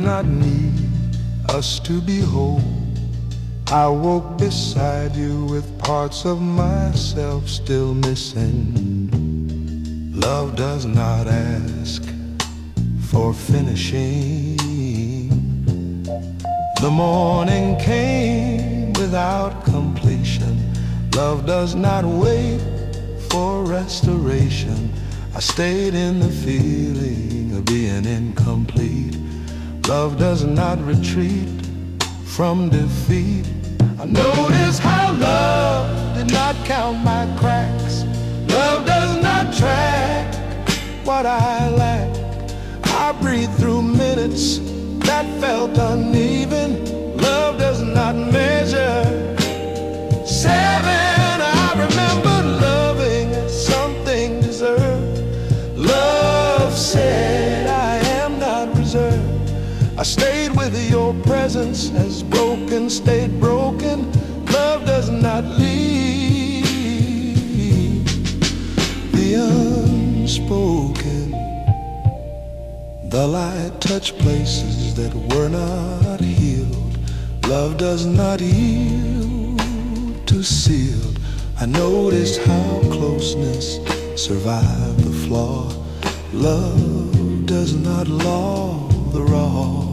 not need us to be whole. I woke beside you with parts of myself still missing. Love does not ask for finishing. The morning came without completion. Love does not wait for restoration. I stayed in the feeling of being incomplete. Love does not retreat from defeat. I noticed how love did not count my cracks. Love does not track what I lack. I breathed through minutes that felt uneven. Love does not measure. 7, I remember loving as something deserved. Love said I am not reserved. I stayed with your presence as broken stayed broken. Love does not leave the unspoken. The light touched places that were not healed. Love does not yield to sealed. I noticed how closeness survived the flaw. Love does not law the raw.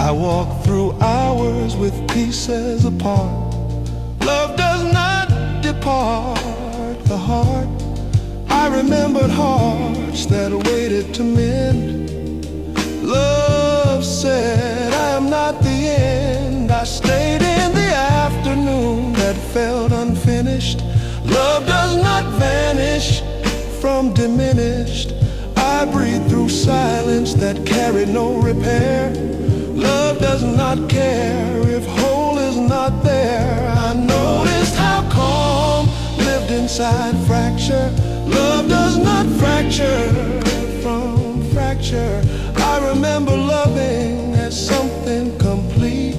I walk through hours with pieces apart. Love does not depart the heart. I remembered hearts that waited to mend. Love said I am not the end. I stayed in the afternoon that felt unfinished. Love does not vanish from diminished. I breathe through silence that carried no repair. Love does not care if whole is not there. I noticed how calm lived inside fracture. Love does not fracture from fracture. I remember loving as something complete.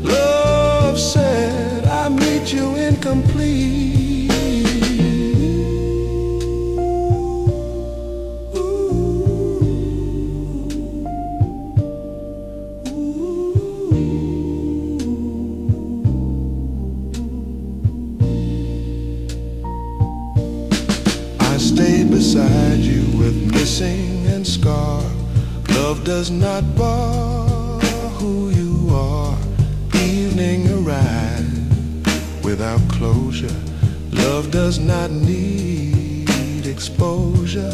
Love said I meet you incomplete. I stayed beside you with missing and scar. Love does not bar who you are. Evening arrived without closure. Love does not need exposure.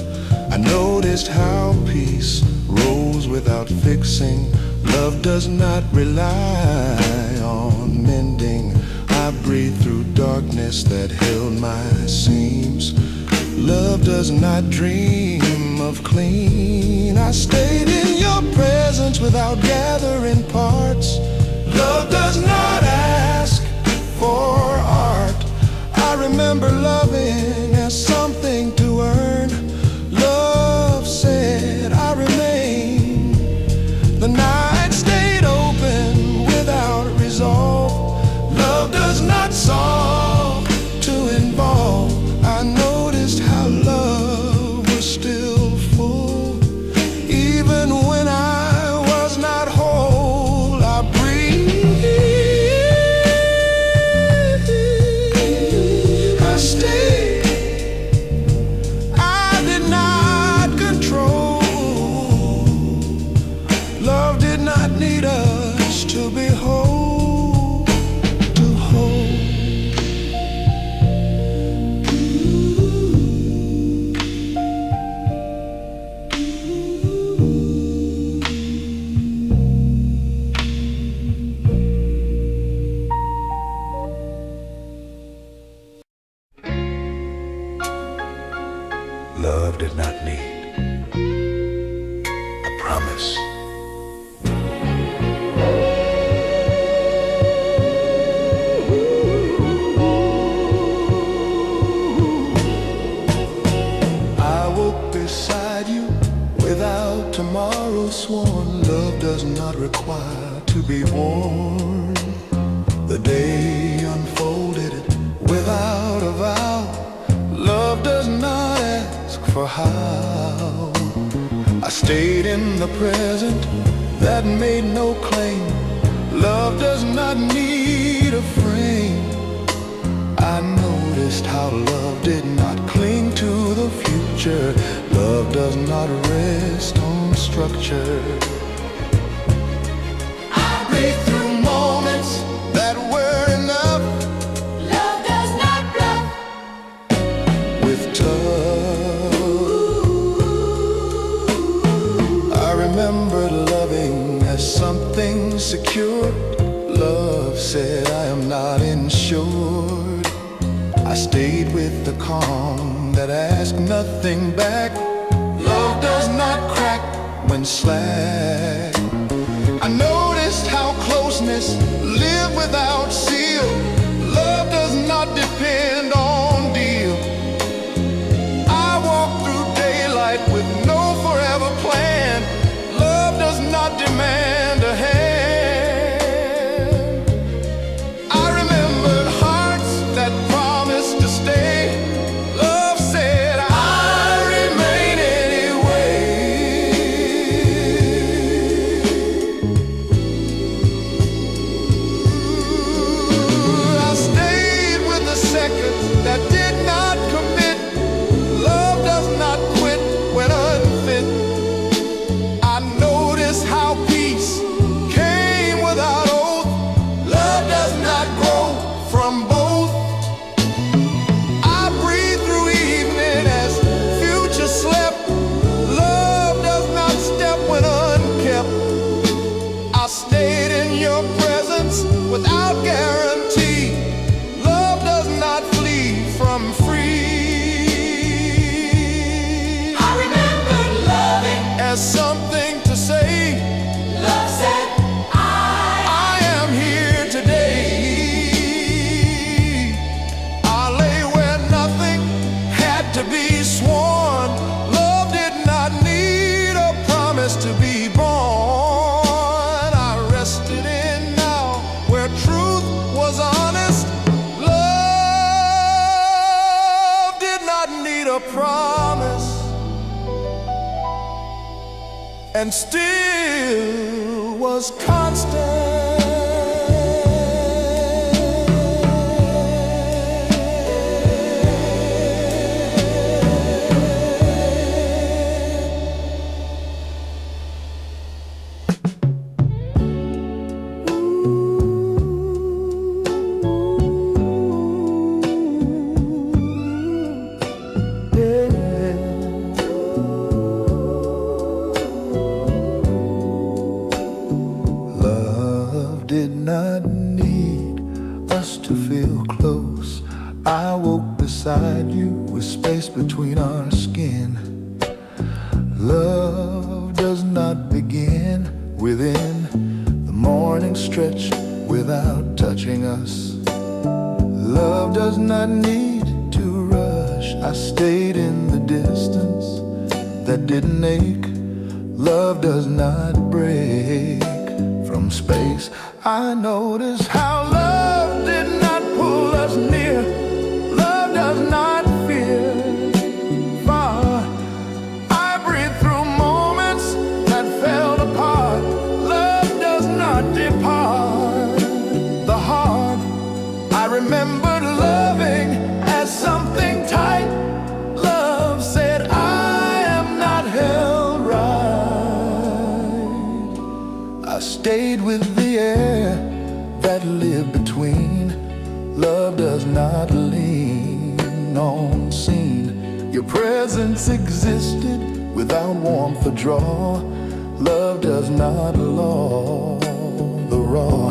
I noticed how peace rose without fixing. Love does not rely on mending. I breathed through darkness that held my seams. Love does not dream of clean. I stayed in your presence without gathering parts. Love does not ask for art. I remember loving as something to earn. Love said I remain. The night stayed open without resolve. Love does not solve to involve. I noticed how love was still full. Even when I was not whole, I breathed. I stayed. I did not control. Love did not need us to be whole, to hold. Love did not need a promise. I woke beside you without tomorrow sworn. Love does not require to be worn. The day unfolded without a vow. Love does not ask for how. I stayed in the present that made no claim. Love does not need a frame. I noticed how love did not cling to the future. Love does not rest on structure. I breathe through moments that were enough. Love does not bluff With touch, I remembered loving as something secure. Love said I am not insured. I stayed with the calm that asked nothing back. Love does not crack when slack. I noticed how closeness lived without seal. Love does not depend on deal. I walk through daylight with no forever plan. Love does not demand a hand. I remembered hearts that promised to stay. Love said I remain anyway. I stayed with the seconds that did not commit. Love does not quit when unfit. I noticed how peace came without oath. Love does not grow from both. I breathe through evening as future slept. Love does not step when unkept. I stayed in your presence without guarantee. Love does not flee from free. I remember loving. As something to say, Love said I am here today. I lay where nothing had to be sworn. Love did not need a promise to be born. I rested in now where truth was honest. Love did not need a promise, and still was constant. Love did not need us to feel close. I woke beside you with space between our skin. Love does not begin within the morning stretch without touching us. Love does not need to rush. I stayed in the distance that didn't ache. Love does not break from space. I noticed how love did not pull us near. Love does not fear far. I breathe through moments that fell apart. Love does not depart the heart. I remembered loving as something tight. Love said I am not held right. I stayed with the air that lived between. Love does not lean on scene. Your presence existed without warmth or draw. Love does not law the raw.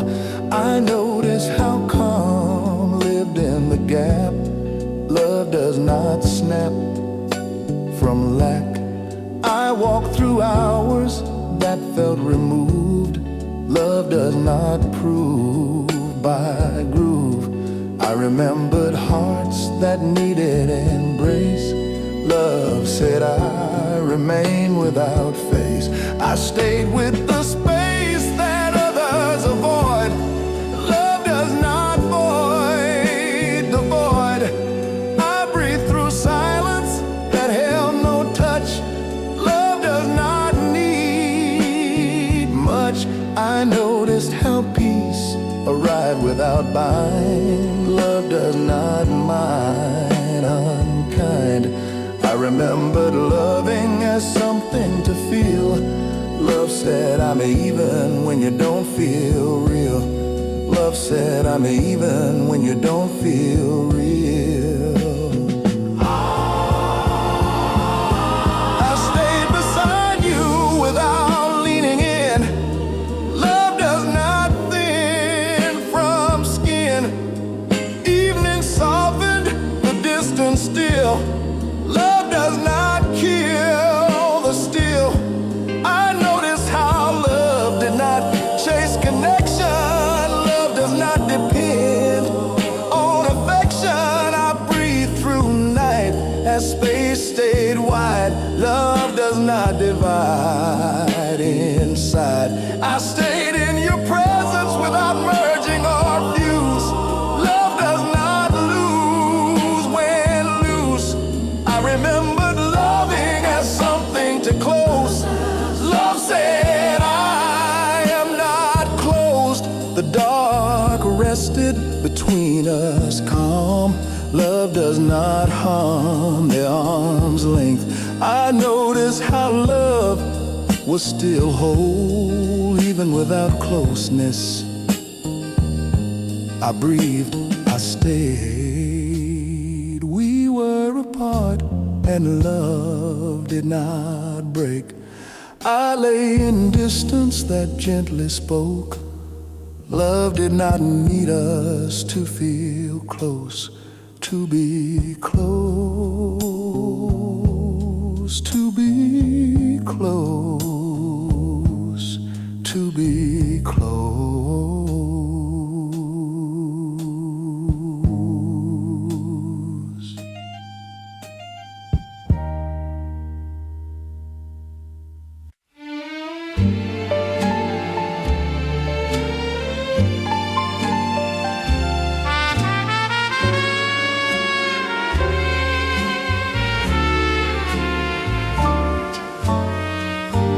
I noticed how calm lived in the gap. Love does not snap from lack. I walked through hours that felt removed. Love does not prove by groove. I remembered hearts that needed embrace. Love said I remain without face. I stayed with the space that others avoid. Love does not void the void. I breathe through silence that held no touch. Love does not need much. without bind. Love does not mind unkind. I remembered loving as something to feel. Love said I'm even when you don't feel real. Love said I'm even when you don't feel real. I stayed beside you without leaning in. Love does not thin from skin. Evening softened the distance still. Love does not kill the still. I noticed how love did not chase connection. Love does not depend on affection. I breathed through night as space stayed wide. Love does not divide inside. I stayed in your presence without merging or fuse. Love does not lose when loose. I remembered loving as something to close. Love said I am not closed. The dark rested between us calm. Love does not harm the arm's length. I noticed how love was still whole even without closeness. I breathed, I stayed. We were apart and love did not break. I lay in distance that gently spoke. Love did not need us to feel close, to be close, to be close, to be close.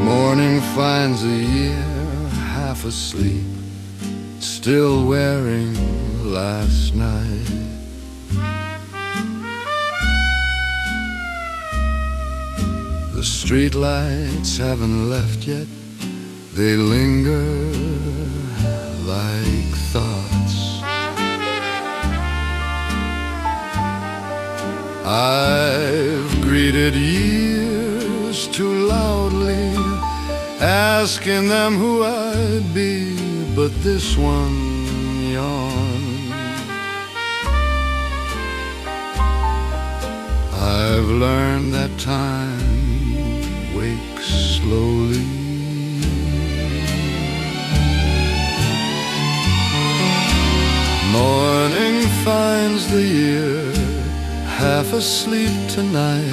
Morning finds a year half asleep, still wearing last night. The streetlights haven't left yet, they linger like thoughts. I've greeted years too loudly, asking them who I'd be, but this one yawned. I've learned that time wakes slowly. Morning finds the year half asleep tonight,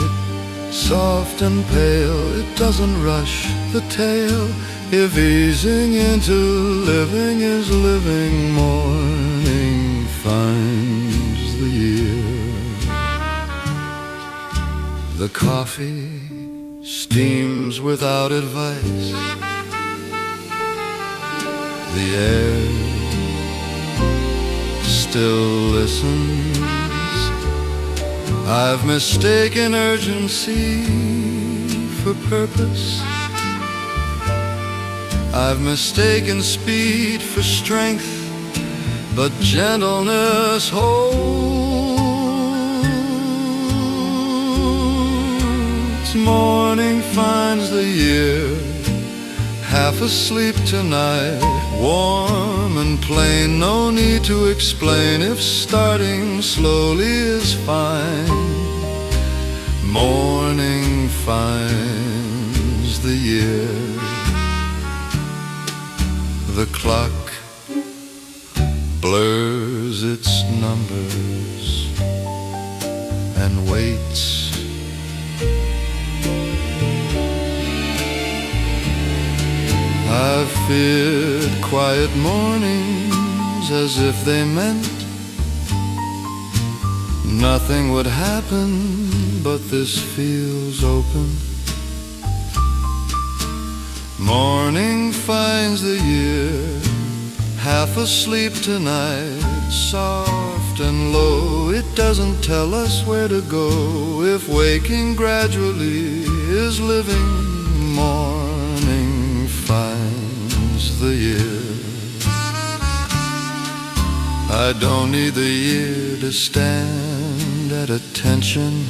soft and pale, it doesn't rush the tale. If easing into living is living, morning finds the year. The coffee steams without advice. The air still listens. I've mistaken urgency for purpose. I've mistaken speed for strength, but gentleness holds. Morning finds the year half asleep tonight, warm and plain, no need to explain if starting slowly is fine. Morning finds the year. The clock blurs its numbers and waits. I've feared quiet mornings as if they meant nothing would happen, but this feels open. Morning finds the year half half asleep tonight, soft and low. It doesn't tell us where to go. If waking gradually is living, morning finds the year. I don't need the year to stand at attention.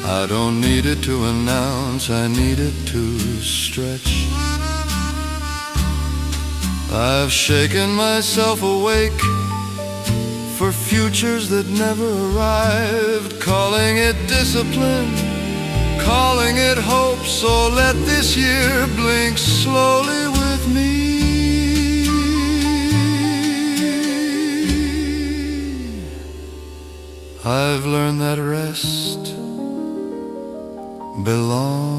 I don't need it to announce, I need it to stretch. I've shaken myself awake for futures that never arrived, calling it discipline, calling it hope. So let this year blink slowly with me. I've learned that rest belongs.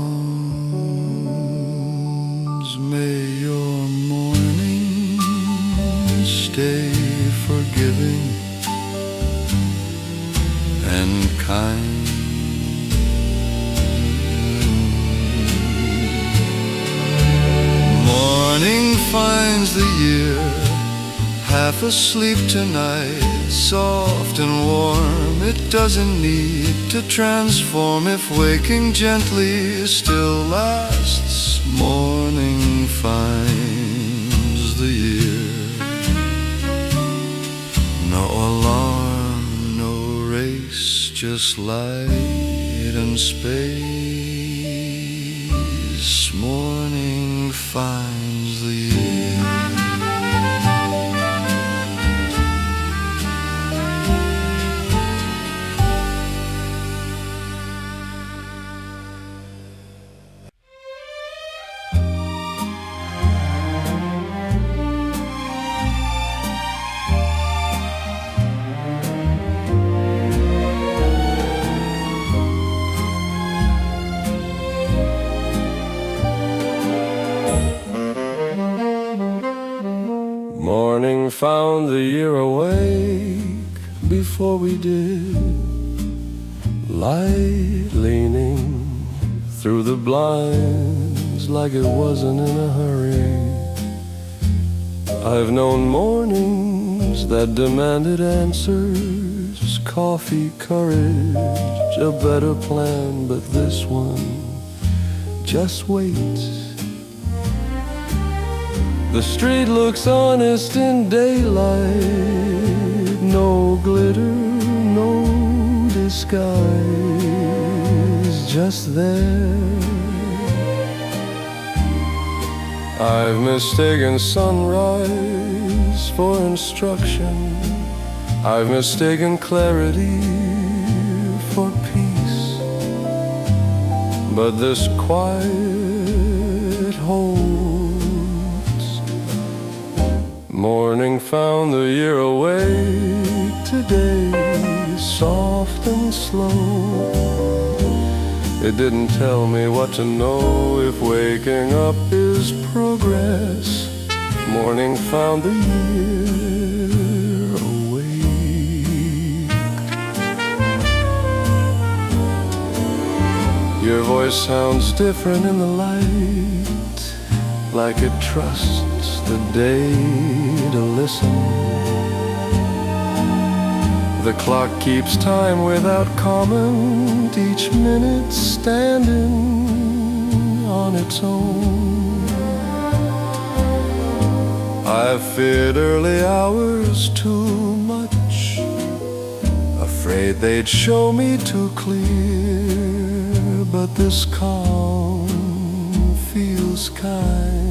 May your morning stay forgiving and kind. Morning finds the year half asleep tonight, soft and warm. It doesn't need to transform. If waking gently still lasts, morning finds the year. No alarm, no race, just light and space. Morning finds the year. Morning found the year awake before we did, light leaning through the blinds like it wasn't in a hurry. I've known mornings that demanded answers, coffee, courage, a better plan, but this one just waits. The street looks honest in daylight, no glitter, no disguise, just there. I've mistaken sunrise for instruction, I've mistaken clarity for peace, but this quiet holds. Morning found the year awake today, soft and slow. It didn't tell me what to know. If waking up is progress, morning found the year awake. Your voice sounds different in the light, like it trusts the day to listen. The clock keeps time without comment, each minute standing on its own. I've feared early hours too much, afraid they'd show me too clear, but this calm feels kind.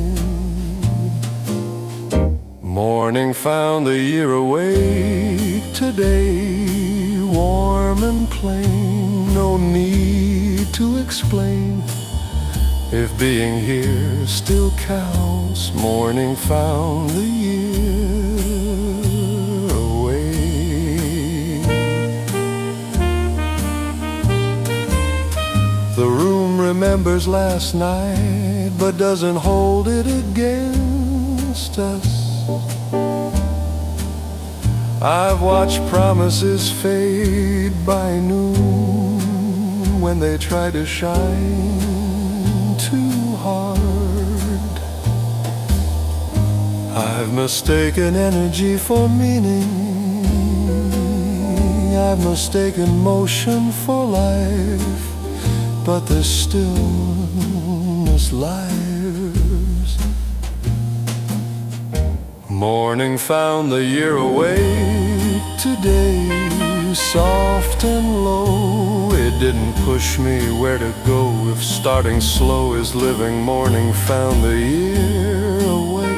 Morning found the year awake today, warm and plain, no need to explain. If being here still counts, morning found the year awake. The room remembers last night, but doesn't hold it against us. I've watched promises fade by noon when they try to shine too hard. I've mistaken energy for meaning. I've mistaken motion for life, but there's stillness lives. Morning found the year awake today, soft and low. It didn't push me where to go. If starting slow is living, morning found the year awake.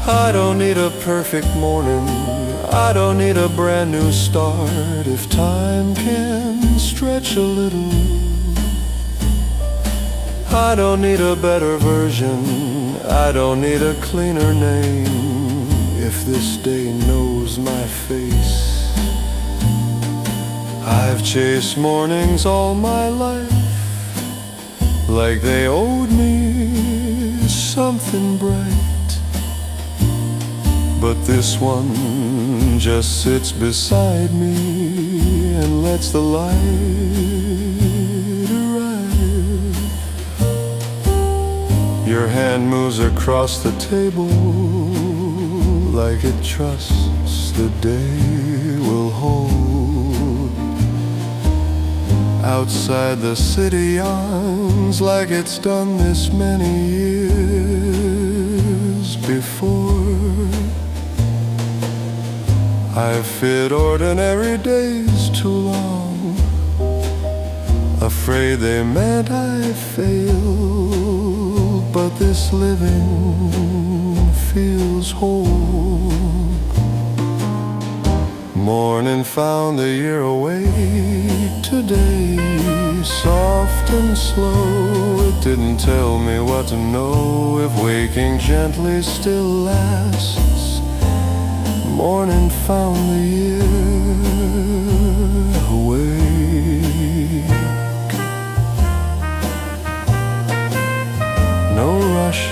I don't need a perfect morning, I don't need a brand new start. If time can stretch a little, I don't need a better version, I don't need a cleaner name. If this day knows my face, I've chased mornings all my life, like they owed me something bright. But this one just sits beside me and lets the light arrive. Your hand moves across the table like it trusts the day will hold. Outside the city yawns like it's done this many years before. I've feared ordinary days too long, afraid they meant I failed. But this living feels whole. Morning found the year awake today, soft and slow. It didn't tell me what to know, if waking gently still lasts. Morning found the year awake. No rush,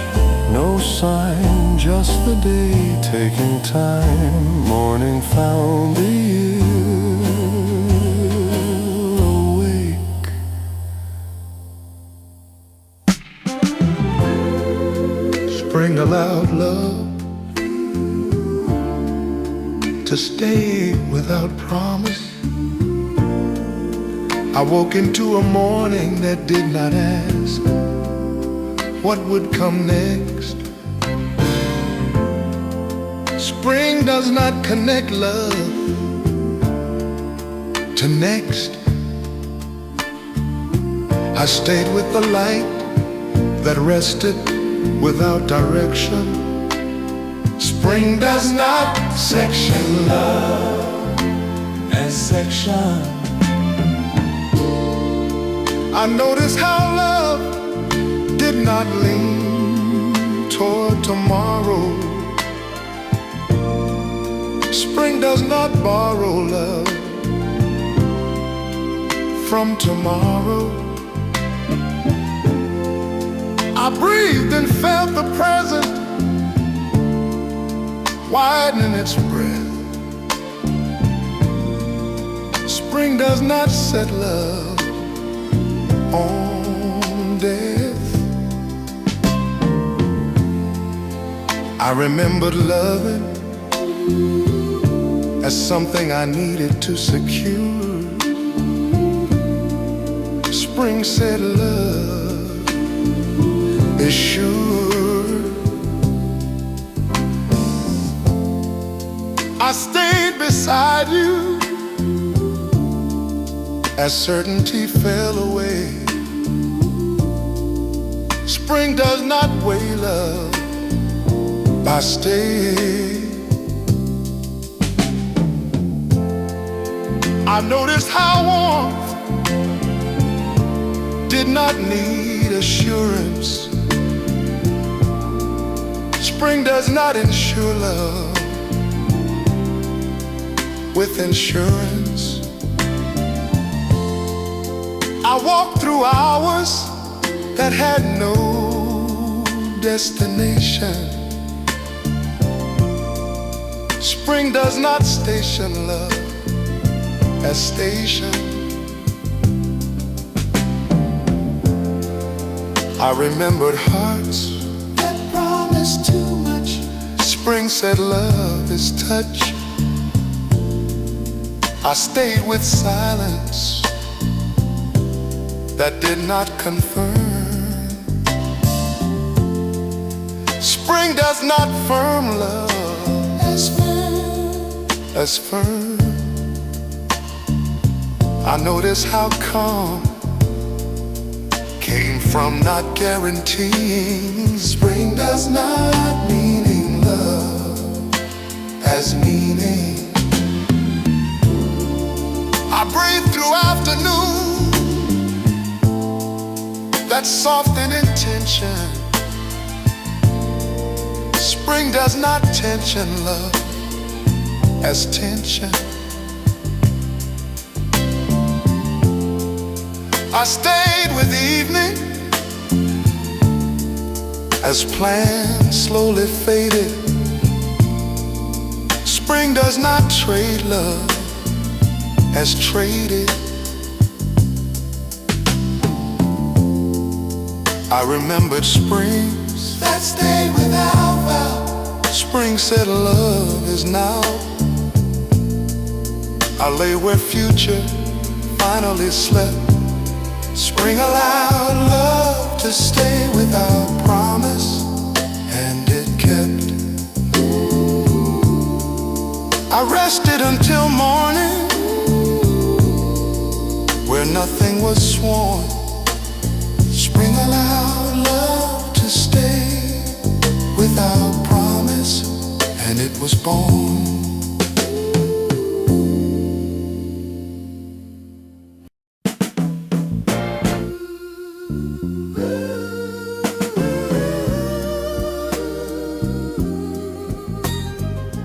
no sign, just the day taking time. Morning found the year awake. Spring allowed love to stay without promise. I woke into a morning that did not ask what would come next. Spring does not connect love to next. I stayed with the light that rested without direction. Spring does not section love as section. I noticed how love did not lean toward tomorrow. Spring does not borrow love from tomorrow. I breathed and felt the present widening its breath. Spring does not set love on death. I remembered loving as something I needed to secure. Spring said love is sure. I stayed beside you as certainty fell away. Spring does not weigh love by stay. I noticed how warmth did not need assurance. Spring does not insure love with insurance. I walked through hours that had no destination. Spring does not station love as station. I remembered hearts that promised too much. Spring said love is touch. I stayed with silence that did not confirm. Spring does not firm love as firm. I notice how calm came from not guaranteeing. Spring does not meaning love as meaning. I breathe through afternoon that's soft in intention. Spring does not tension love as tension. I stayed with evening as plans slowly faded. Spring does not trade love as traded. I remembered springs that stayed without vow. Spring said love is now. I lay where future finally slept. Spring allowed love to stay without promise, and it kept. I rested until morning, where nothing was sworn. Spring allowed love to stay without promise, and it was born.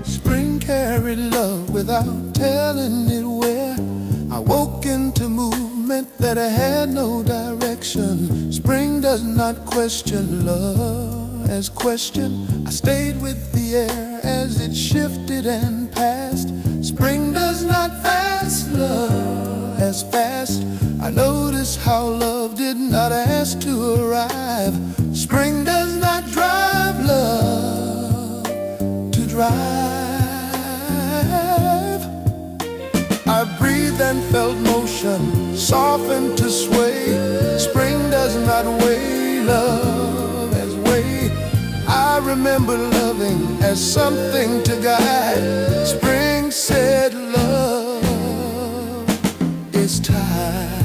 Spring carried love without telling it where. I woke into movement that I had no direction. Spring does not question love as question. I stayed with the air as it shifted and passed. Spring does not fast love as fast. I noticed how love did not ask to arrive. Spring does not drive love to drive. I breathed and felt motion, softened to sway. Spring does not weigh love as way. I remember loving as something to guide. Spring said love is tide.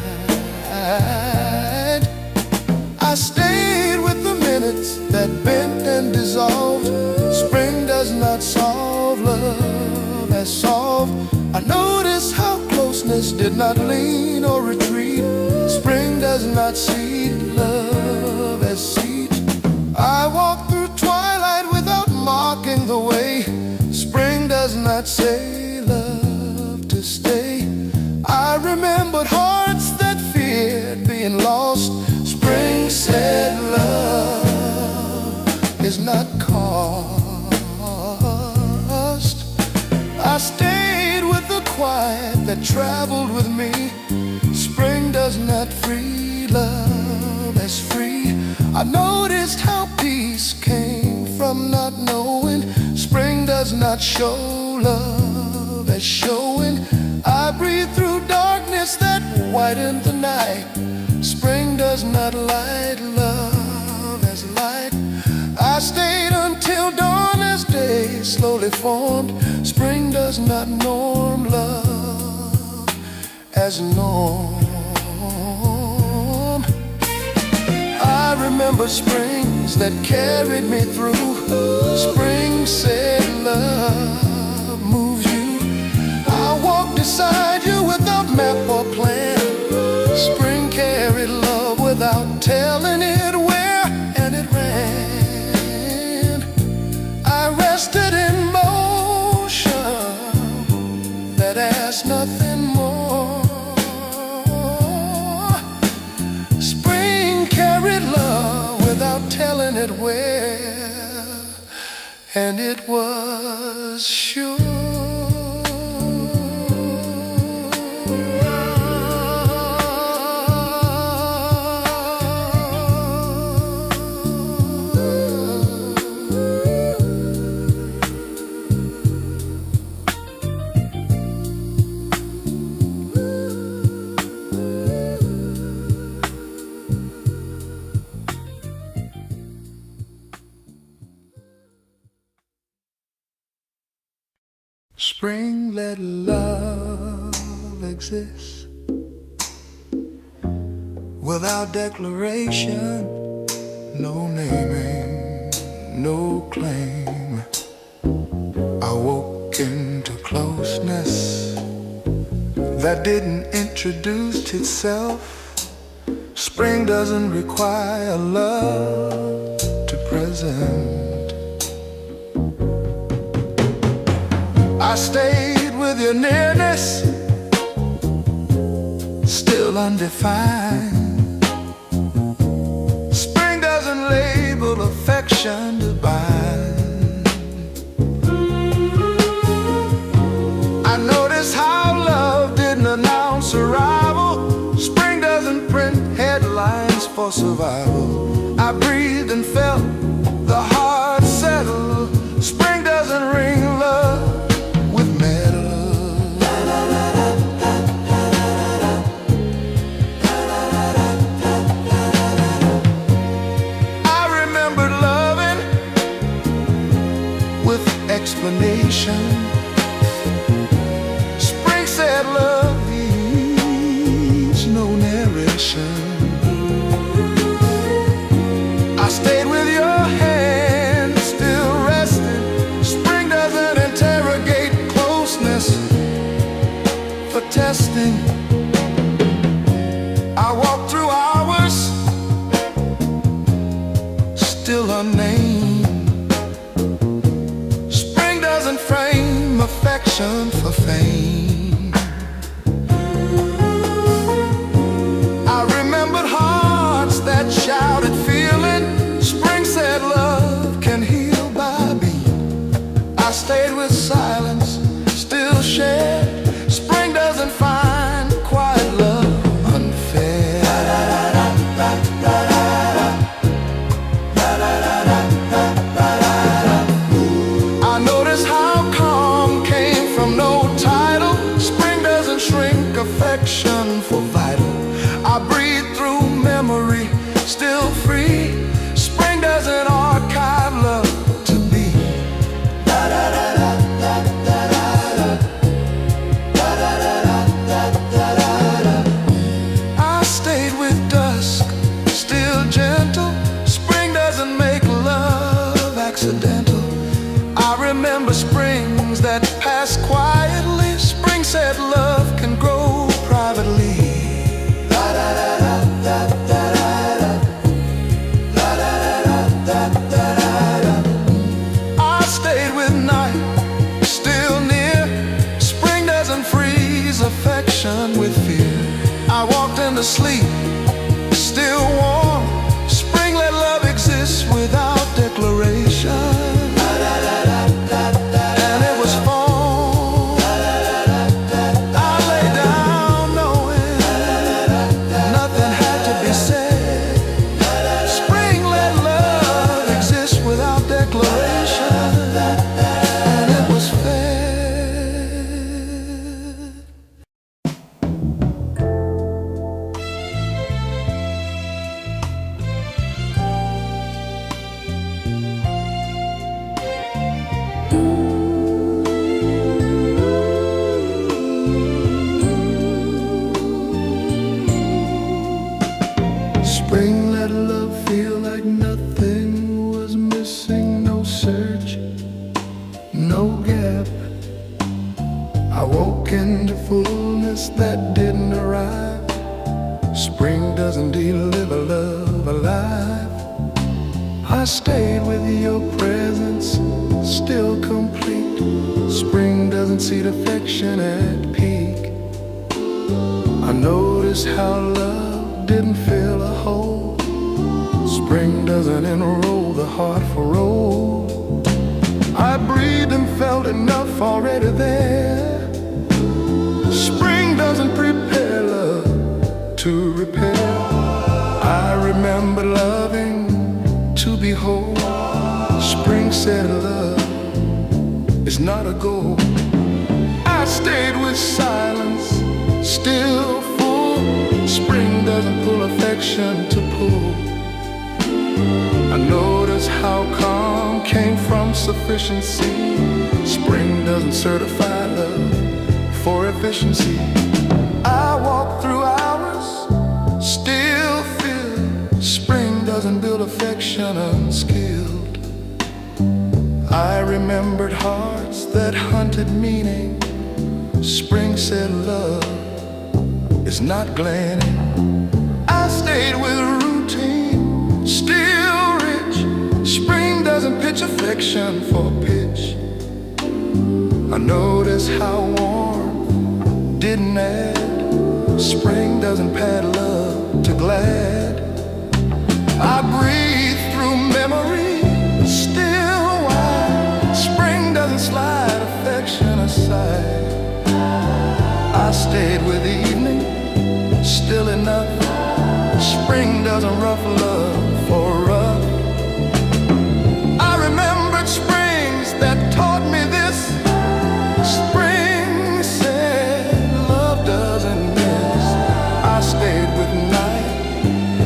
I stayed with the minutes that bent and dissolved. Spring does not solve love as solved. I noticed how closeness did not lean or retreat. Spring does not seed love as seed. I walk through twilight without marking the way. Spring does not say love to stay. I remembered hearts that feared being lost. Spring said love is not cost. I stayed with the quiet that traveled with me. Spring does not free love as free. I noticed how peace came from not knowing. Spring does not show love as showing. I breathe through darkness that whitened the night. Spring does not light love as light. I stayed until dawn as day slowly formed. Spring does not norm love as norm. I remember springs that carried me through. Spring said love moves you. I walk beside you without map or plan. Spring carried love without telling it where, and it ran. I rested in motion that asked nothing more. Spring carried love without telling it where, and it was sure. exists without declaration, no naming, no claim. I woke into closeness that didn't introduce itself. Spring doesn't require love to present. I stayed with your nearness, still undefined. Spring doesn't label affection divine. I noticed how love didn't announce arrival. Spring doesn't print headlines for survival. I breathed and felt the heart settle. Spring doesn't ring love with metal. I remembered loving with explanation. Spring said love needs no narration. I stayed with your hand, still resting. Spring doesn't interrogate closeness for testing. I walked through hours, still unnamed. Spring doesn't frame affection for fame. I remembered hearts that shouted feeling. Spring said love can heal by beat. I stayed with silence, still shared. Spring doesn't find quiet love unfair. I noticed how calm came from no title. Spring doesn't shrink affection for vital. I breathe through memory, still free. Spring doesn't archive love to be. I stayed with dusk, still gentle. Spring doesn't make love accidental. I remember springs that pass quietly. Spring said love can grow privately. I stayed with night, still near. Spring doesn't freeze affection with fear. I walked into sleep, still warm. Spring let love exist without declaration. And it was fall. I lay down knowing nothing had to be said. Spring let love exist without declaration. And it was fair. Spring let love feel like nothing was missing. No search, no gap. I woke into fullness that didn't arrive. Spring doesn't deliver love alive. I stayed with your presence, still complete. Spring doesn't seed affection at peak. I noticed how love didn't fill a hole. Spring doesn't enroll the heart for roll. I breathed and felt enough already there. Spring doesn't prepare love to repair. I remember loving to behold. Spring said love is not a goal. I stayed with silence, still full. Spring doesn't pull affection to pull. I noticed how calm came from sufficiency. Spring doesn't certify love for efficiency. hearts that hunted meaning. Spring said love is not glanting. I stayed with routine, still rich. Spring doesn't pitch affection for pitch. I notice how warm didn't add. Spring doesn't pad love to glad. I breathe through memory, still wide. Spring doesn't slide affection aside. I stayed with the evening, still enough. Spring doesn't rough love for rough. I remembered springs that taught me this. Spring said love doesn't miss. I stayed with night,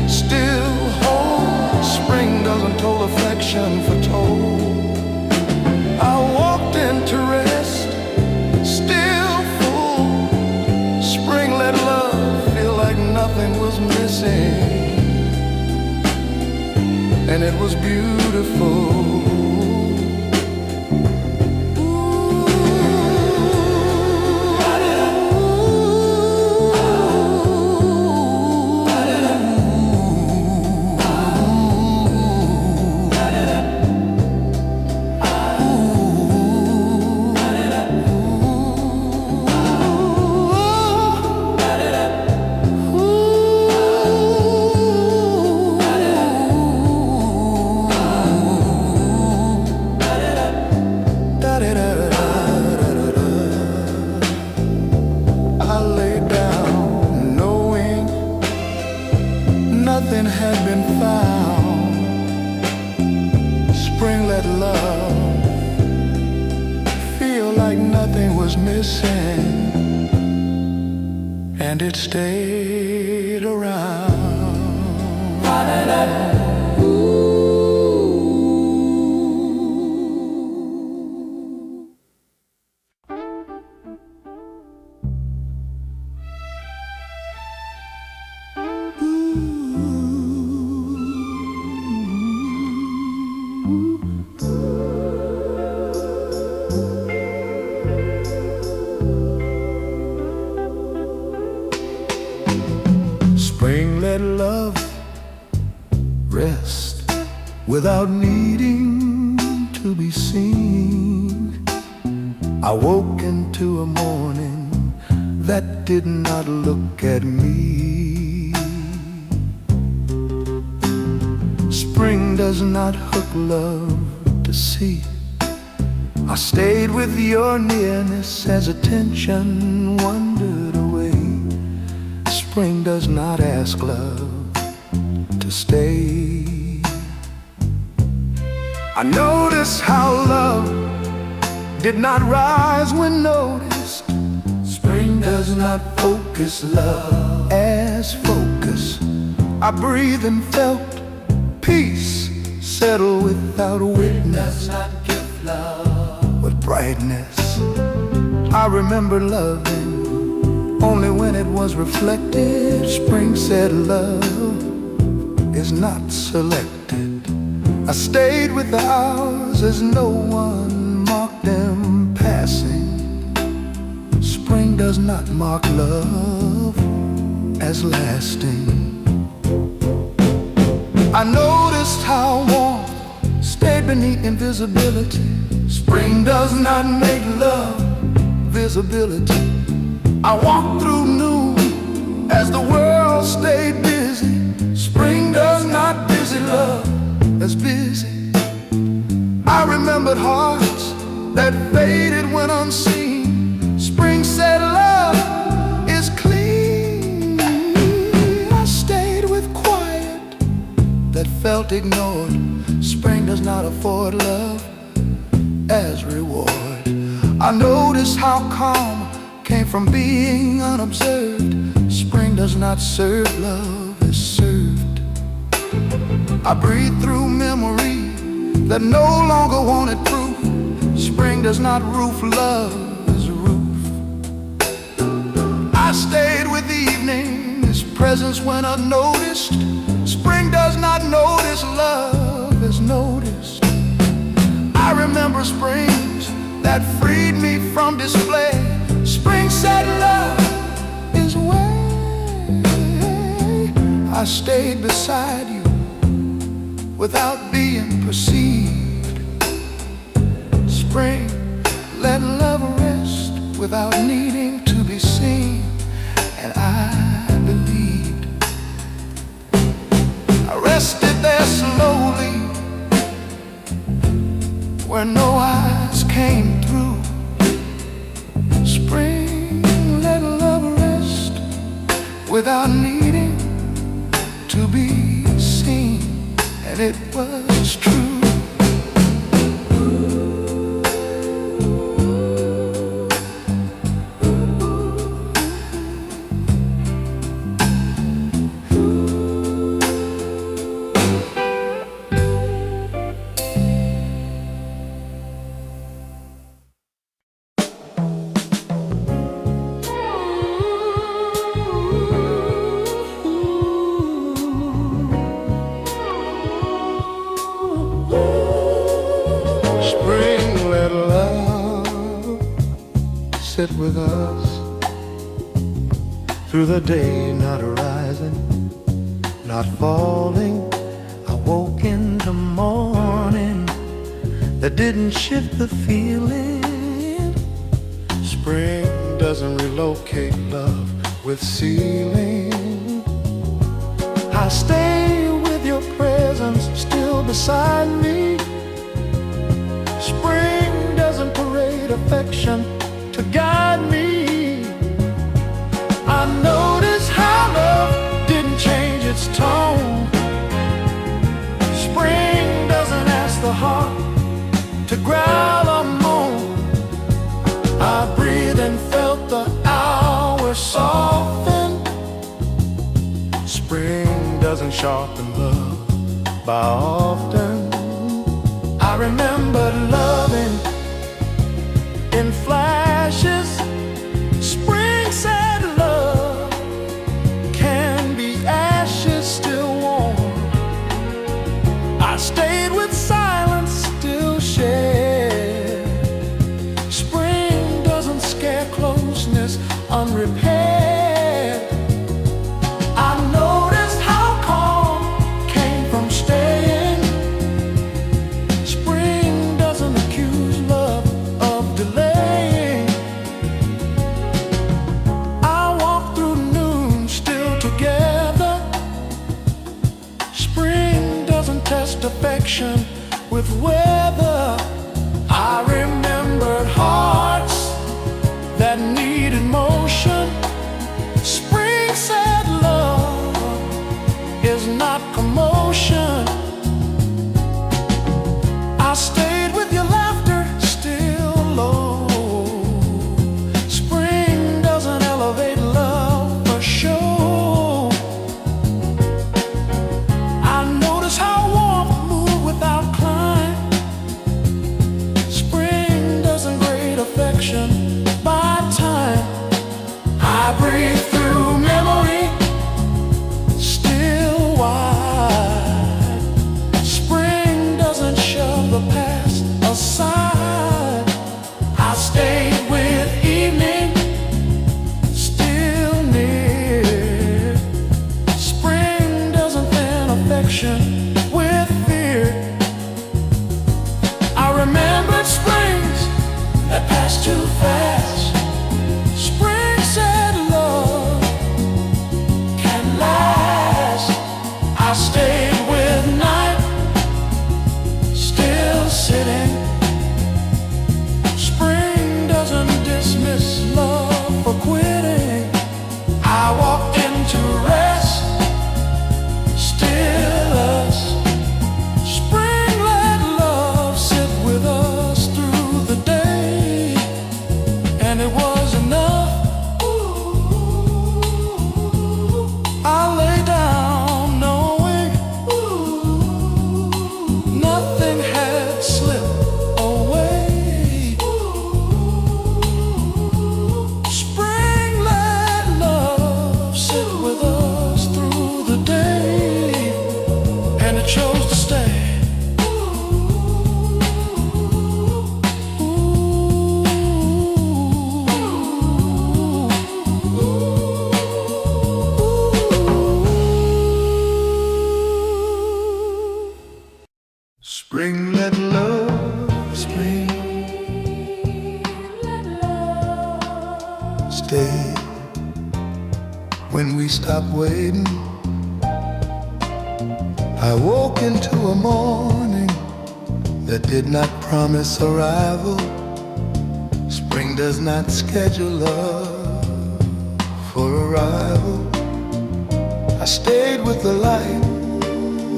still whole. Spring doesn't toll affection for toll. I walked into rest, still full. Spring let love feel like nothing was missing, and it was beautiful. Nothing had been found. Spring let love feel like nothing was missing, and it stayed around. Spring let love rest without needing to be seen. I woke into a morning that did not look at me. Spring does not hook love to see. I stayed with your nearness as attention wandered away. Spring does not ask love to stay. I notice how love did not rise when noticed. Spring does not focus love as focus. I breathed and felt peace settle without witness. Does not give love with brightness. I remember loving only when it was reflected. Spring said love is not selected. I stayed with the hours as no one marked them passing. Spring does not mark love as lasting. I noticed how warmth stayed beneath invisibility. Spring does not make love visibility. I walked through noon as the world stayed busy. Spring does not busy love as busy. I remembered hearts that faded when unseen. Spring said love is clean. I stayed with quiet that felt ignored. Spring does not afford love as reward. I noticed how calm came from being unobserved. Spring does not serve, love is served. I breathe through memory that no longer wanted proof. Spring does not roof, love is a roof. I stayed with the evening, its presence went unnoticed. Spring does not notice, love is noticed. I remember springs that freed me from display. Spring said love is way. I stayed beside you without being perceived. Spring let love rest without needing to be seen. And I believed. I rested there slowly where no eyes came through. Spring let love rest without needing to be seen. And it was true. Sit with us through the day, not rising, not falling. I woke in the morning that didn't shift the feeling. Spring doesn't relocate love with ceiling. I stay with your presence still beside me. Spring doesn't parade affection to guide me. I notice how love didn't change its tone. Spring doesn't ask the heart to growl or moan. I breathed and felt the hours soften. Spring doesn't sharpen love by often. I remember loving in flashes. Spring said love can be ashes still warm. I stayed with silence still shared. Spring doesn't scare closeness unrepaired. I noticed how calm came from staying. Spring doesn't accuse love of delaying. I walk through noon still together. Spring doesn't test affection with weather. I remembered hearts that needed motion. Spring said love is not commotion. I stayed with your laughter still low. Spring doesn't elevate love for show. I notice how warmth moved without climb. Spring doesn't grade affection by time. I breathe through memory still wide. Spring doesn't shove the past aside. I stayed with evening still near. Spring doesn't thin affection with fear. I remembered springs that passed too fast. Spring said love can last. I stayed with night still sitting. Spring doesn't dismiss love for quitting. I walked into rest, still us. Spring let love sit with us through the day, and it was enough. I lay down knowing when we stop waiting. I woke into a morning that did not promise arrival. Spring does not schedule love for arrival. I stayed with the light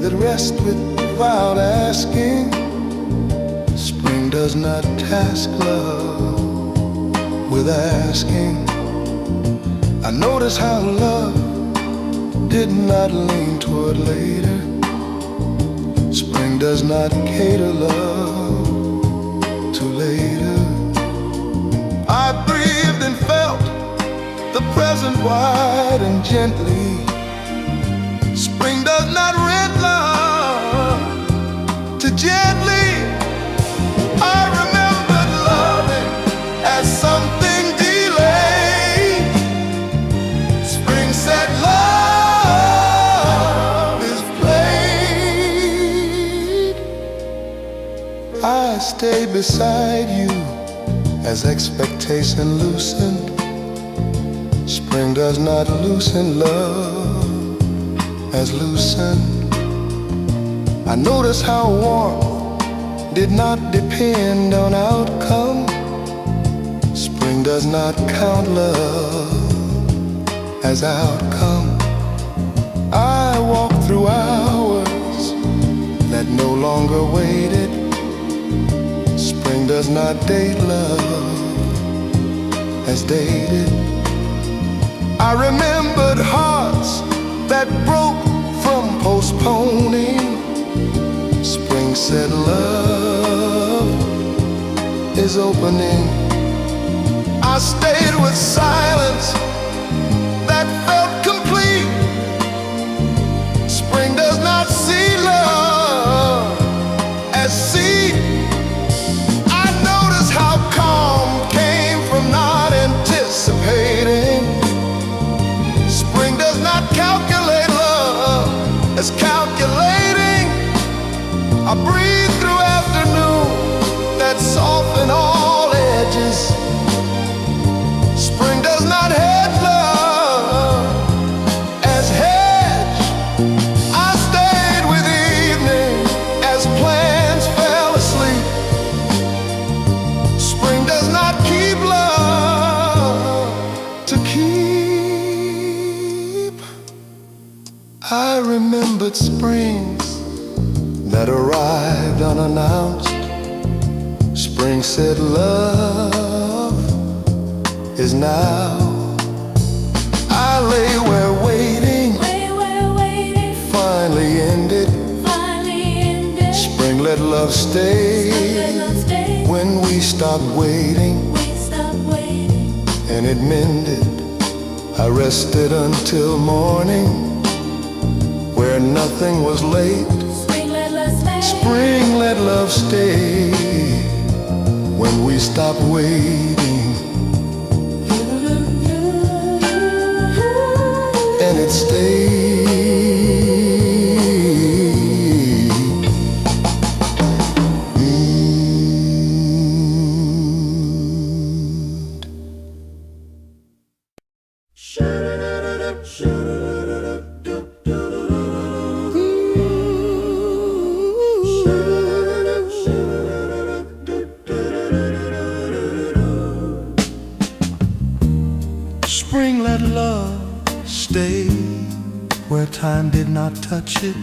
that rests without asking. Spring does not task love with asking. I notice how love did not lean toward later. Spring does not cater love to later. I breathed and felt the present wide and gently. Spring does not rent love to gently. I remembered loving as something delayed. Spring said love is played. I stayed beside you as expectation loosened. Spring does not loosen love as loosened. I noticed how warmth did not depend on outcome. Spring does not count love as outcome. I walked through hours that no longer waited. Spring does not date love as dated. I remembered hearts that broke from postponing. Spring said love is opening. I stayed with silence that felt complete. Spring does not see love as seed. I noticed how calm came from not anticipating. Spring does not calculate love as calculating. I breathe through afternoon that soften all edges. Spring does not hedge love as hedge. I stayed with evening as plans fell asleep. Spring does not keep love to keep. I remembered springs that arrived unannounced. Spring said love is now. I lay where waiting finally ended. Spring let love stay when we stopped waiting. And it mended. I rested until morning where nothing was late. Spring let love stay when we stop waiting. And it stayed. Spring let love stay where time did not touch it.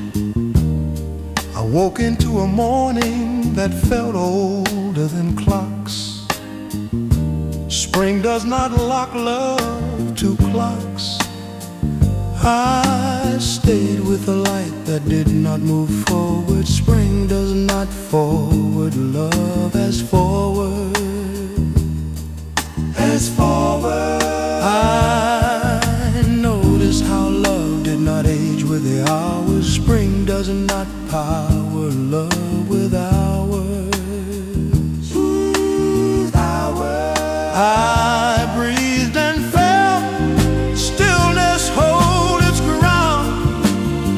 I woke into a morning that felt older than clocks. Spring does not lock love to clocks. I stayed with the light that did not move forward. Spring does not forward love as forward. As forward. I noticed how love did not age with the hours. Spring does not power love with hours. I breathed and felt stillness hold its ground.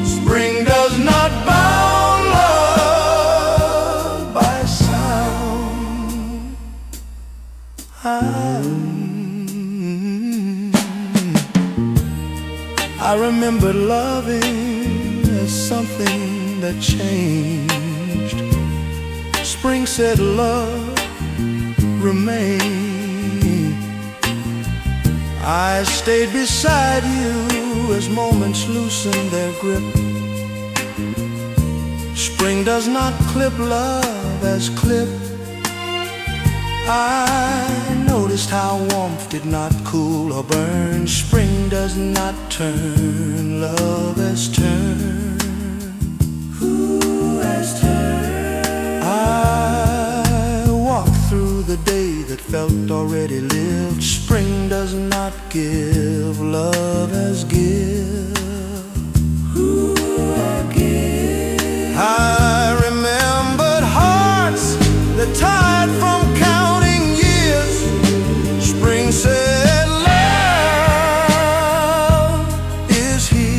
Spring does not bound love by sound. I remember loving as something that changed. Spring said love remain. I stayed beside you as moments loosened their grip. Spring does not clip love as clip. I noticed how warmth did not cool or burn. Spring does not turn love as turn. Who has turned? I walked through the day that felt already lived. Spring does not give love as give. Who have give? I remembered hearts that tied from counting years. Spring said love is here.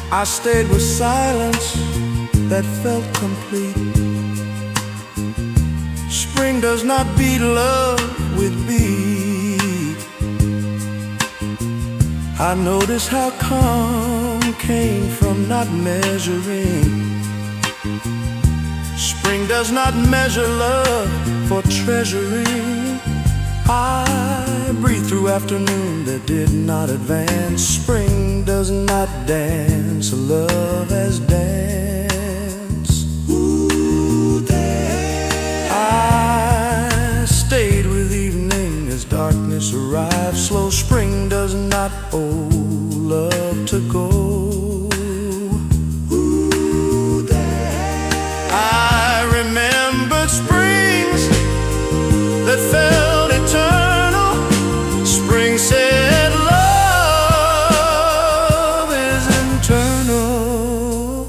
I stayed with silence that felt complete. Spring does not beat love with beat. I noticed how calm came from not measuring. Spring does not measure love for treasuring. I breathed through afternoon that did not advance. Spring does not dance, love has dance. Ooh, dance. I stayed with evening as darkness arrived. Slow spring does not owe love to go. Ooh, dance. I remembered springs that felt eternal. Spring said love is internal.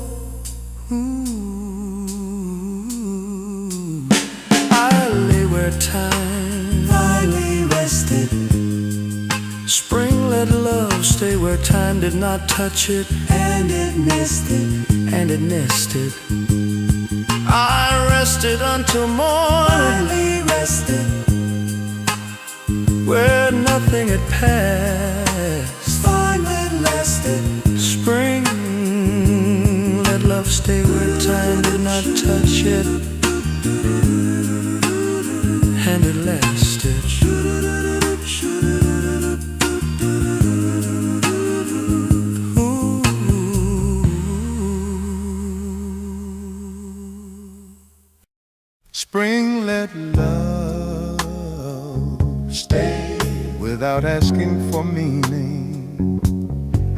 I lay where time finally rested. Spring let love stay where time did not touch it. And it missed it. And it nested. I rested until morning. Finally rested where nothing had passed. Finally lasted. Spring let love stay where time did not touch it. And it lasted. Spring let love stay without asking for meaning.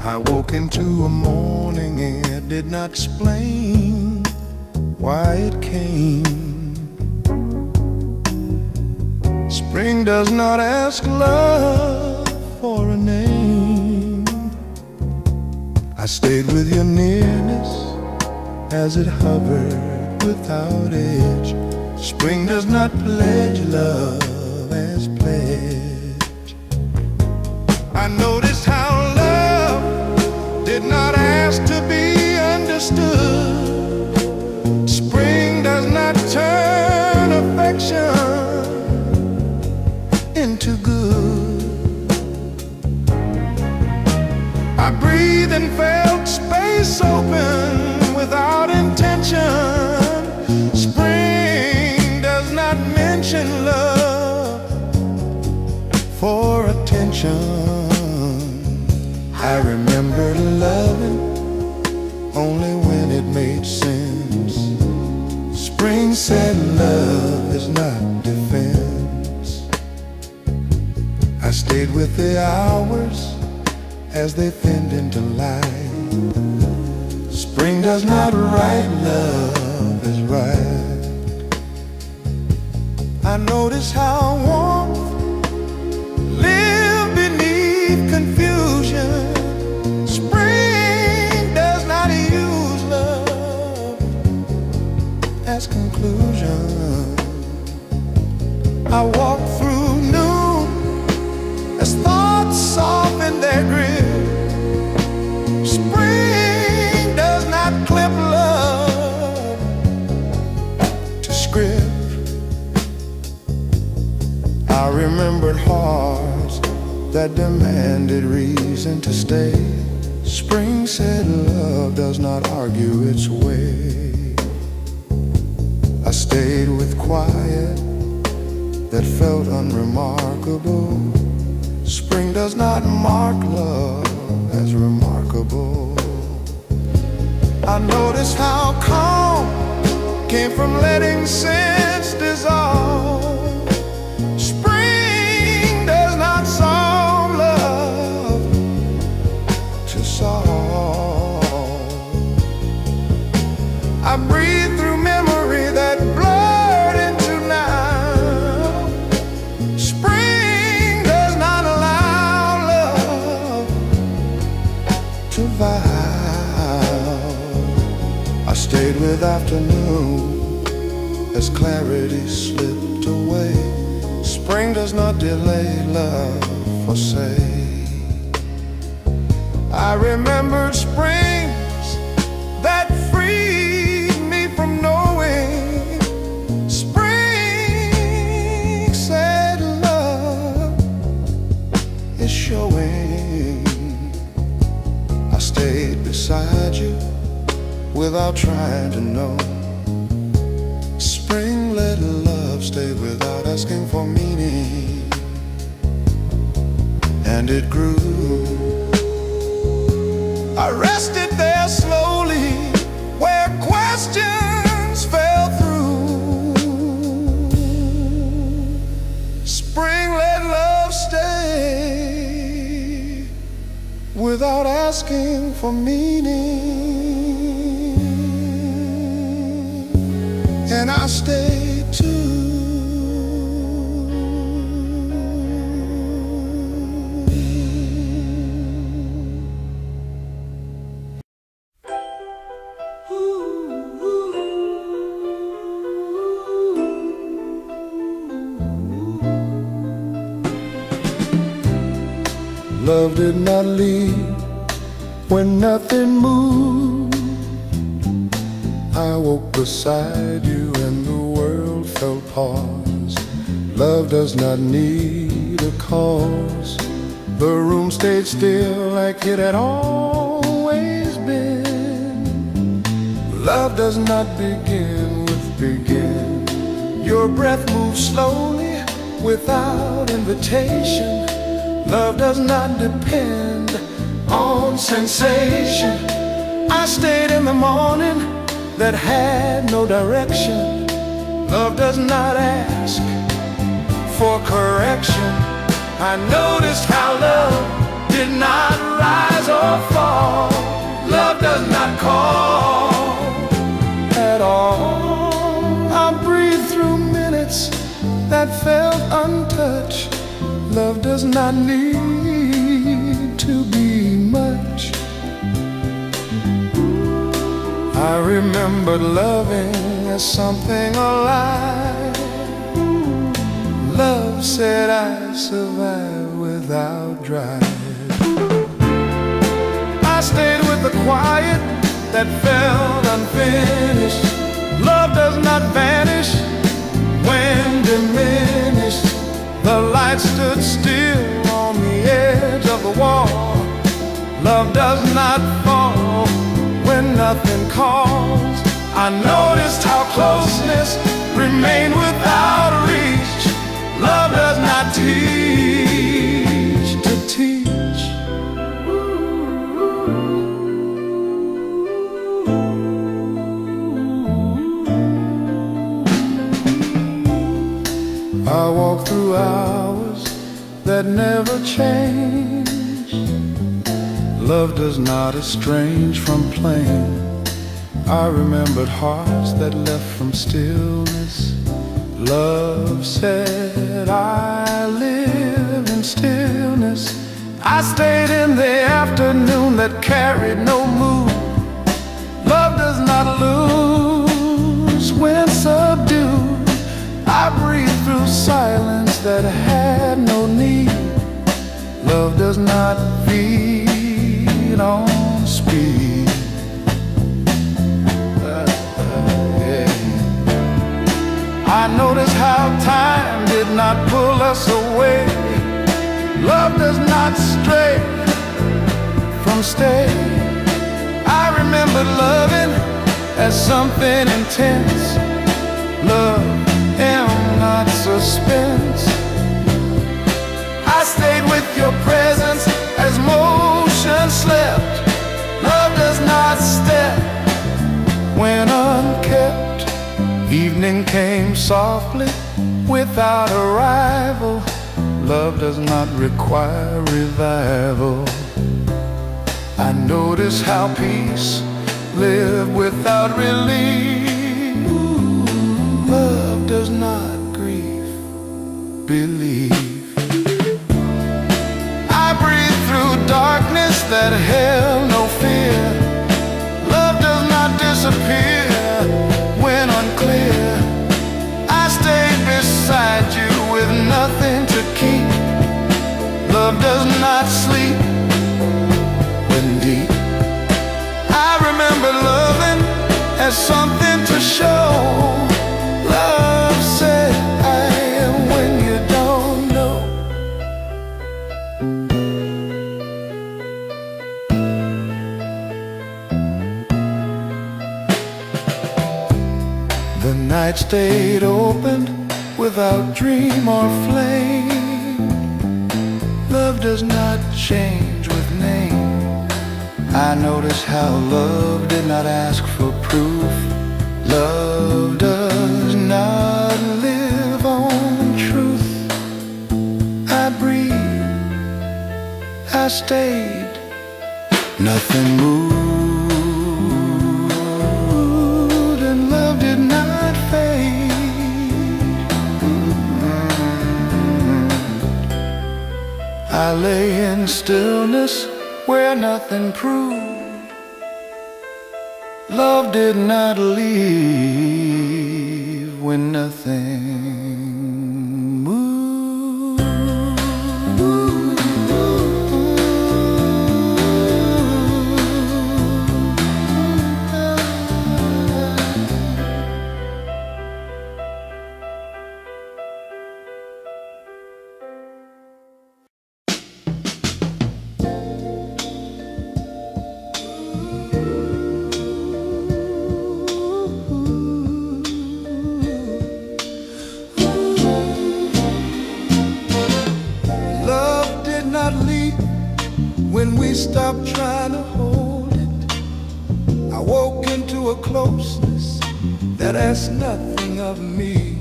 I woke into a morning it did not explain why it came. Spring does not ask love for a name. I stayed with your nearness as it hovered without edge. Spring does not pledge love as pledge. I noticed how love did not ask to be understood. Spring does not turn affection into good. I breathed and felt space open without intention. Spring does not mention love for attention. I remember loving only when it made sense. Spring said love is not defense. I stayed with the hours as they thinned into light. Spring does not write love is right. I notice how warmth live beneath confusion. Spring does not use love as conclusion. I walk through noon hearts that demanded reason to stay. Spring said love does not argue its way. I stayed with quiet that felt unremarkable. Spring does not mark love as remarkable. I noticed how calm came from letting sense dissolve. Spring does not solve love to solve. I breathe through memory that blurred into now. Spring does not allow love to vibe. I stayed with afternoon as clarity slipped away. Spring does not delay, love forsake. I remembered springs that freed me from knowing. Spring said love is showing. I stayed beside you without trying to know. Spring let love stay without asking for meaning, and it grew. I rested there slowly where questions fell through. Spring let love stay without asking for meaning, and I stayed too. Love did not leave when nothing moved. I woke beside you and the world felt pause. Love does not need a cause. The room stayed still like it had always been. Love does not begin with begin. Your breath moves slowly without invitation. Love does not depend on sensation. I stayed in the morning that had no direction. Love does not ask for correction. I noticed how love did not rise or fall. Love does not call at all. I breathed through minutes that felt untouched. Love does not need to be much. I remembered loving as something alive. Love said I survive without drive. I stayed with the quiet that felt unfinished. Love does not vanish when diminished. The light stood still on the edge of the wall. Love does not fall when nothing calls. I noticed how closeness remained without reach. Love does not teach to teach. I walk through hours that never change. Love does not estrange from plain. I remembered hearts that left from stillness. Love said I live in stillness. I stayed in the afternoon that carried no mood. Love does not lose when subdued. I breathe through silence that had no need. Love does not feed on speed. I noticed how time did not pull us away. does not stray from stay. I remember loving as something intense, love and not suspense. I stayed with your presence as motion slept. Love does not step when unkept. Evening came softly without arrival. Love does not require revival. I notice how peace lived without relief. Love does not grieve, believe. I breathe through darkness that held no fear. Love does not disappear when unclear. I stayed beside you with nothing to keep. Love does not sleep when deep. I remember loving as something to show. Love said I am when you don't know. The night stayed open without dream or flame. Love does not change with name. I noticed how love did not ask for proof. Love does not live on truth. I breathed, I stayed, nothing moved, and love did not fade. I lay in stillness where nothing proved. Love did not leave when nothing moved. When we stopped trying to hold it, I woke into a closeness that asked nothing of me.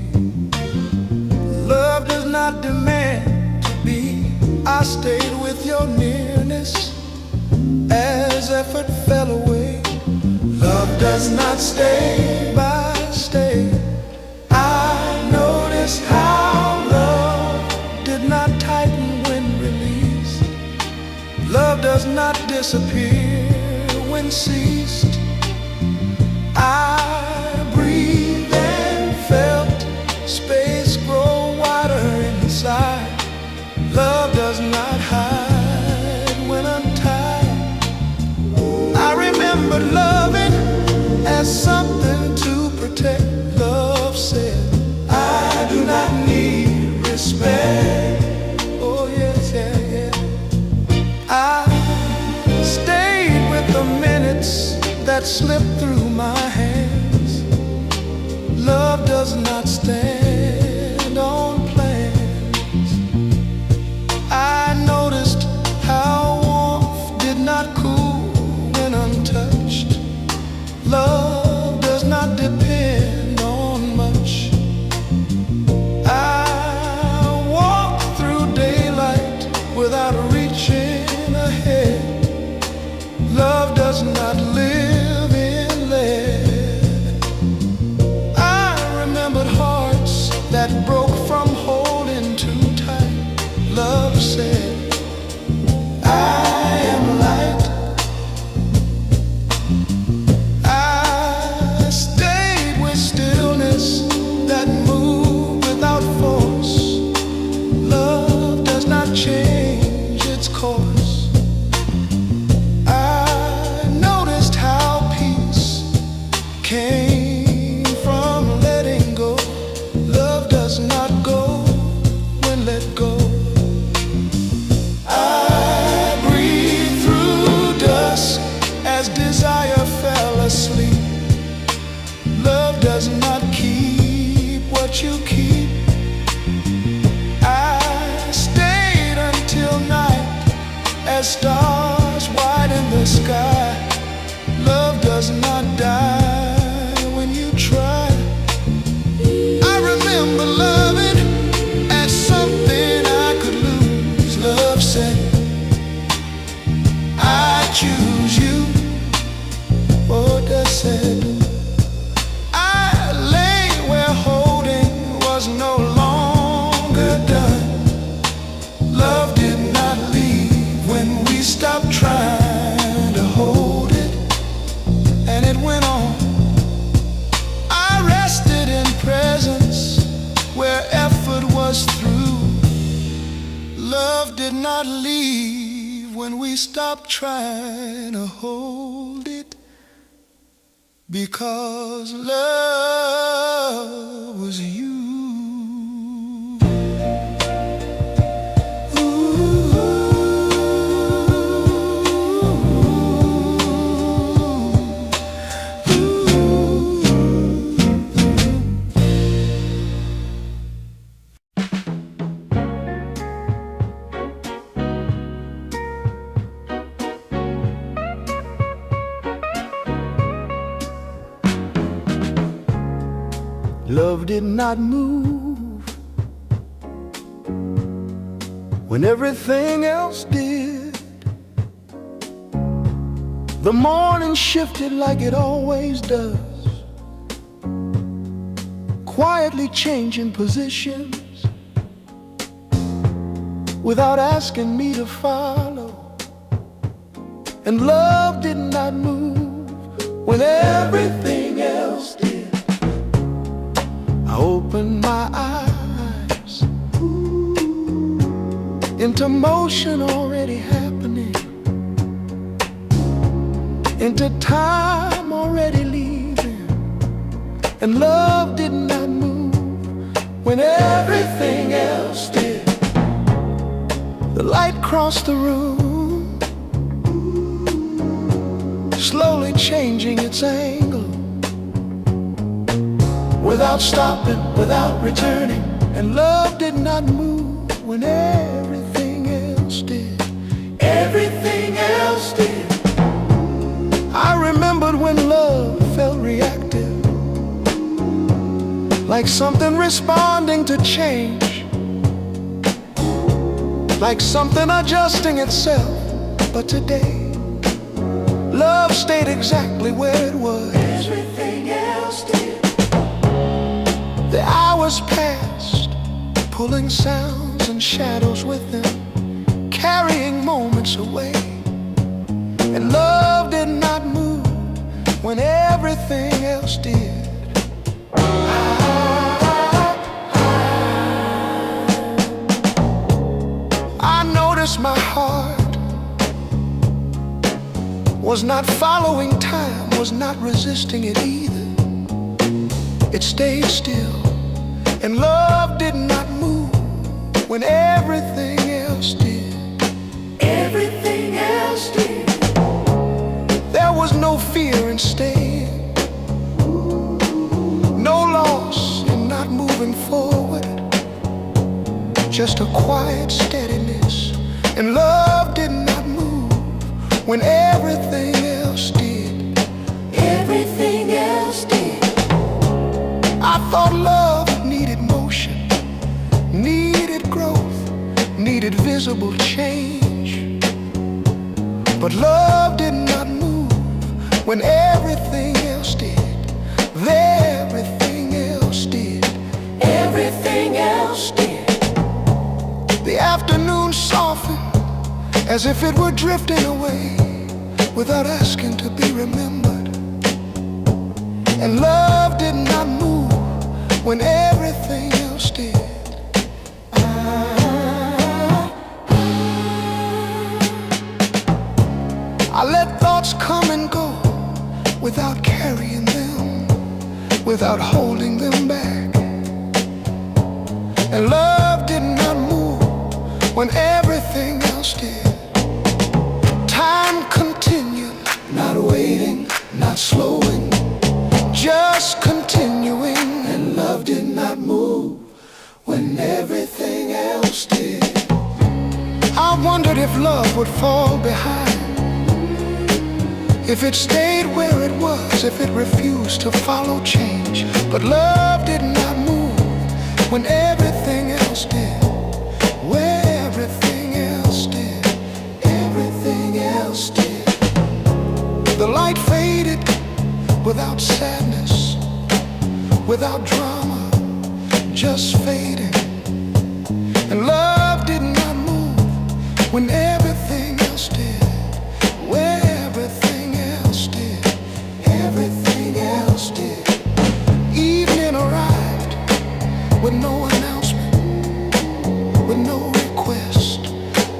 Love does not demand to be. I stayed with your nearness as effort fell away. Love does not stay by stay. I noticed how love did not tighten when released. Love does not disappear when ceased. I breathed and felt space grow wider inside. Love does not hide when untied. I remember loving as something to protect. Love said, I do not need respect. Oh yes, yeah, yeah. I stayed with the minutes that slipped through my hands. Love does not stand on plans. I noticed how warmth did not cool when untouched. Love does not depend on much. I walked through daylight without reaching ahead. Love does not live in lead. I remembered hearts that broke from holding too tight. Love said, I am light. I stayed with stillness that moved without force. Love does not change its course. I noticed how peace came from letting go. Love does not go when let go. I stars white in the sky. Love does not die when you try. I remember loving as something I could lose. Love said, I choose you. Oh, does said, I lay where holding was no longer done. Love did not leave when we stopped trying to hold it, and it went on. I rested in presence where effort was through. Love did not leave when we stopped trying to hold it, because love was you. Love did not move when everything else did. The morning shifted like it always does, quietly changing positions without asking me to follow. And love did not move when everything else did. I opened my eyes into motion already happening, into time already leaving. And love did not move when everything else did. The light crossed the room, slowly changing its angle, without stopping, without returning. And love did not move when everything else did. Everything else did. I remembered when love felt reactive, like something responding to change, like something adjusting itself. But today, love stayed exactly where it was. Everything else did. The hours passed, pulling sounds and shadows with them, carrying moments away. And love did not move when everything else did. I noticed my heart was not following time, was not resisting it either. It stayed still, and love did not move when everything else did. Everything else did. There was no fear in staying, no loss in not moving forward, just a quiet steadiness. And love did not move when everything else did. Everything else did. I thought love needed motion, needed growth, needed visible change. But love did not move when everything else did. Everything else did. Everything else did. The afternoon softened as if it were drifting away without asking to be remembered. And love did not move when everything else did. I let thoughts come and go without carrying them, without holding them back. And love did not move when everything else did. Time continued, not waiting, not slowing, just continuing. And love did not move when everything else did. Our wondered if love would fall behind, if it stayed where it was, if it refused to follow change. But love did not move when everything else did. Where everything else did, everything else did. The light faded without sadness, without drama, just fading. And love did not move when everything else did. Where everything else did, everything else did. Evening arrived with no announcement, with no request.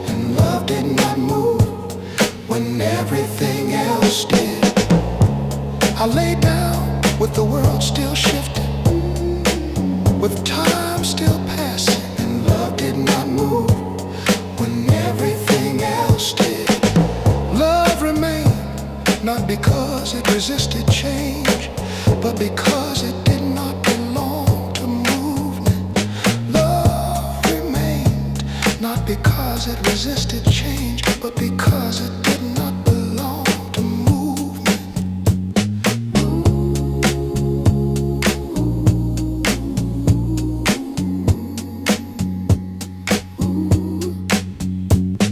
And love did not move when everything else did. I lay down with the world still shifting, with time still passing. And love did not move when everything else did. Love remained, not because it resisted change, but because it